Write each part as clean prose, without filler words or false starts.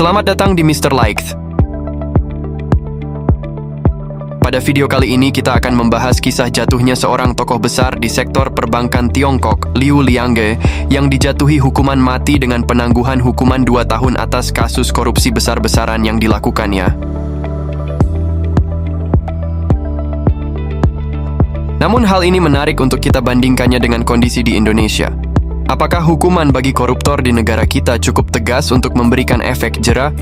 Selamat datang di Mr. Liked. Pada video kali ini kita akan membahas kisah jatuhnya seorang tokoh besar di sektor perbankan Tiongkok, Liu Liange, yang dijatuhi hukuman mati dengan penangguhan hukuman 2 tahun atas kasus korupsi besar-besaran yang dilakukannya. Namun hal ini menarik untuk kita bandingkannya dengan kondisi di Indonesia. Apakah hukuman bagi koruptor di negara kita cukup tegas untuk memberikan efek jera?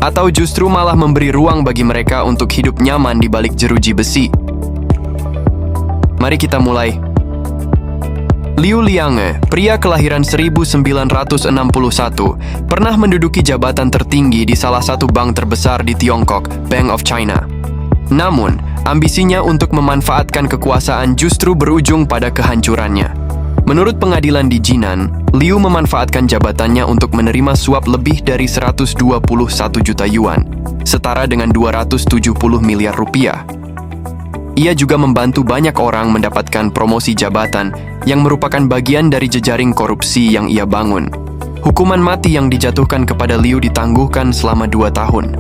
Atau justru malah memberi ruang bagi mereka untuk hidup nyaman di balik jeruji besi? Mari kita mulai. Liu Liange, pria kelahiran 1961, pernah menduduki jabatan tertinggi di salah satu bank terbesar di Tiongkok, Bank of China. Namun, ambisinya untuk memanfaatkan kekuasaan justru berujung pada kehancurannya. Menurut pengadilan di Jinan, Liu memanfaatkan jabatannya untuk menerima suap lebih dari 121 juta yuan, setara dengan 270 miliar rupiah. Ia juga membantu banyak orang mendapatkan promosi jabatan yang merupakan bagian dari jejaring korupsi yang ia bangun. Hukuman mati yang dijatuhkan kepada Liu ditangguhkan selama 2 tahun.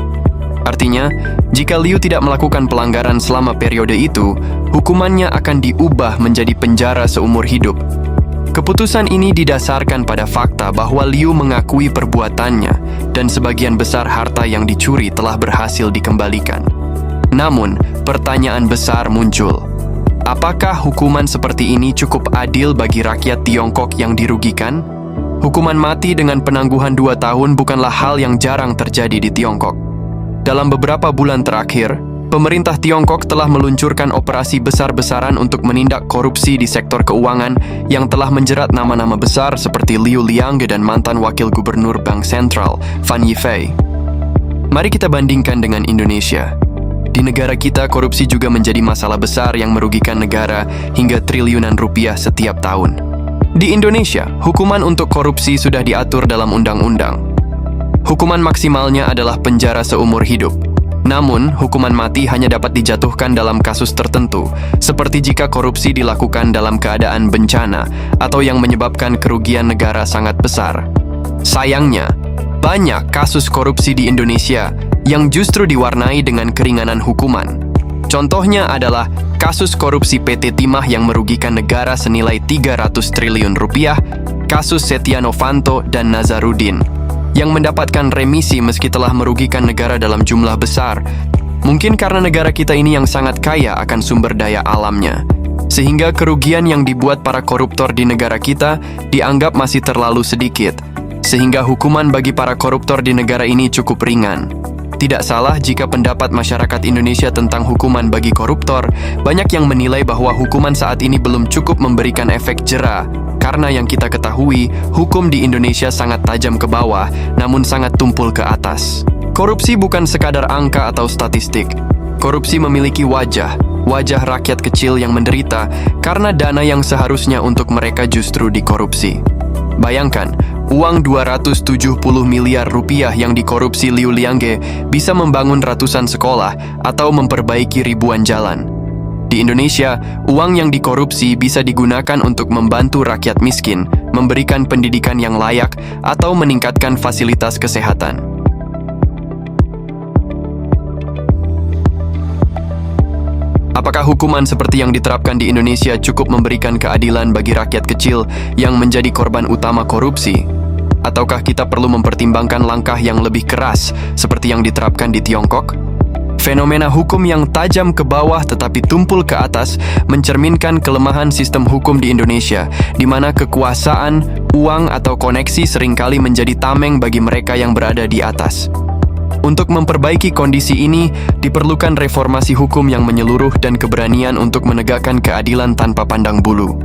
Artinya, jika Liu tidak melakukan pelanggaran selama periode itu, hukumannya akan diubah menjadi penjara seumur hidup. Keputusan ini didasarkan pada fakta bahwa Liu mengakui perbuatannya dan sebagian besar harta yang dicuri telah berhasil dikembalikan. Namun, pertanyaan besar muncul. Apakah hukuman seperti ini cukup adil bagi rakyat Tiongkok yang dirugikan? Hukuman mati dengan penangguhan 2 tahun bukanlah hal yang jarang terjadi di Tiongkok. Dalam beberapa bulan terakhir, pemerintah Tiongkok telah meluncurkan operasi besar-besaran untuk menindak korupsi di sektor keuangan yang telah menjerat nama-nama besar seperti Liu Liange dan mantan wakil gubernur Bank Sentral, Fan Yifei. Mari kita bandingkan dengan Indonesia. Di negara kita, korupsi juga menjadi masalah besar yang merugikan negara hingga triliunan rupiah setiap tahun. Di Indonesia, hukuman untuk korupsi sudah diatur dalam undang-undang. Hukuman maksimalnya adalah penjara seumur hidup. Namun, hukuman mati hanya dapat dijatuhkan dalam kasus tertentu, seperti jika korupsi dilakukan dalam keadaan bencana atau yang menyebabkan kerugian negara sangat besar. Sayangnya, banyak kasus korupsi di Indonesia yang justru diwarnai dengan keringanan hukuman. Contohnya adalah kasus korupsi PT Timah yang merugikan negara senilai 300 triliun rupiah, kasus Setia Novanto dan Nazarudin yang mendapatkan remisi meski telah merugikan negara dalam jumlah besar. Mungkin karena negara kita ini yang sangat kaya akan sumber daya alamnya, sehingga kerugian yang dibuat para koruptor di negara kita dianggap masih terlalu sedikit, sehingga hukuman bagi para koruptor di negara ini cukup ringan. Tidak salah jika pendapat masyarakat Indonesia tentang hukuman bagi koruptor, banyak yang menilai bahwa hukuman saat ini belum cukup memberikan efek jera. Karena yang kita ketahui, hukum di Indonesia sangat tajam ke bawah, namun sangat tumpul ke atas. Korupsi bukan sekadar angka atau statistik. Korupsi memiliki wajah rakyat kecil yang menderita karena dana yang seharusnya untuk mereka justru dikorupsi. Bayangkan, uang 270 miliar rupiah yang dikorupsi Liu Liange bisa membangun ratusan sekolah atau memperbaiki ribuan jalan. Di Indonesia, uang yang dikorupsi bisa digunakan untuk membantu rakyat miskin, memberikan pendidikan yang layak, atau meningkatkan fasilitas kesehatan. Apakah hukuman seperti yang diterapkan di Indonesia cukup memberikan keadilan bagi rakyat kecil yang menjadi korban utama korupsi? Ataukah kita perlu mempertimbangkan langkah yang lebih keras seperti yang diterapkan di Tiongkok? Fenomena hukum yang tajam ke bawah tetapi tumpul ke atas mencerminkan kelemahan sistem hukum di Indonesia, di mana kekuasaan, uang, atau koneksi seringkali menjadi tameng bagi mereka yang berada di atas. Untuk memperbaiki kondisi ini, diperlukan reformasi hukum yang menyeluruh dan keberanian untuk menegakkan keadilan tanpa pandang bulu.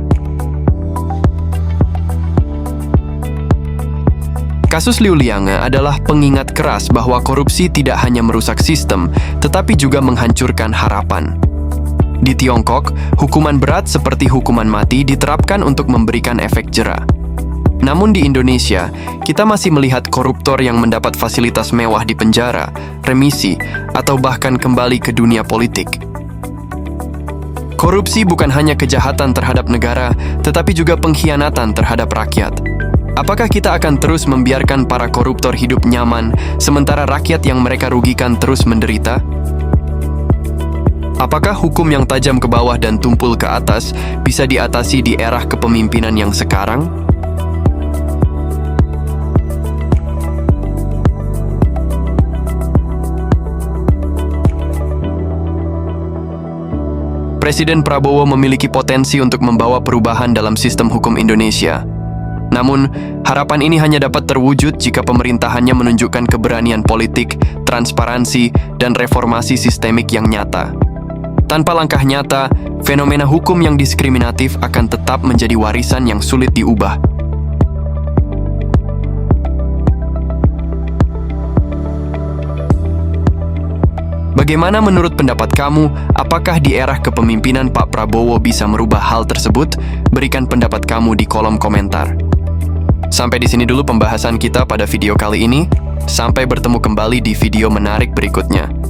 Kasus Liu Liange adalah pengingat keras bahwa korupsi tidak hanya merusak sistem, tetapi juga menghancurkan harapan. Di Tiongkok, hukuman berat seperti hukuman mati diterapkan untuk memberikan efek jera. Namun di Indonesia, kita masih melihat koruptor yang mendapat fasilitas mewah di penjara, remisi, atau bahkan kembali ke dunia politik. Korupsi bukan hanya kejahatan terhadap negara, tetapi juga pengkhianatan terhadap rakyat. Apakah kita akan terus membiarkan para koruptor hidup nyaman, sementara rakyat yang mereka rugikan terus menderita? Apakah hukum yang tajam ke bawah dan tumpul ke atas bisa diatasi di era kepemimpinan yang sekarang? Presiden Prabowo memiliki potensi untuk membawa perubahan dalam sistem hukum Indonesia. Namun, harapan ini hanya dapat terwujud jika pemerintahannya menunjukkan keberanian politik, transparansi, dan reformasi sistemik yang nyata. Tanpa langkah nyata, fenomena hukum yang diskriminatif akan tetap menjadi warisan yang sulit diubah. Bagaimana menurut pendapat kamu? Apakah di era kepemimpinan Pak Prabowo bisa merubah hal tersebut? Berikan pendapat kamu di kolom komentar. Sampai di sini dulu pembahasan kita pada video kali ini. Sampai bertemu kembali di video menarik berikutnya.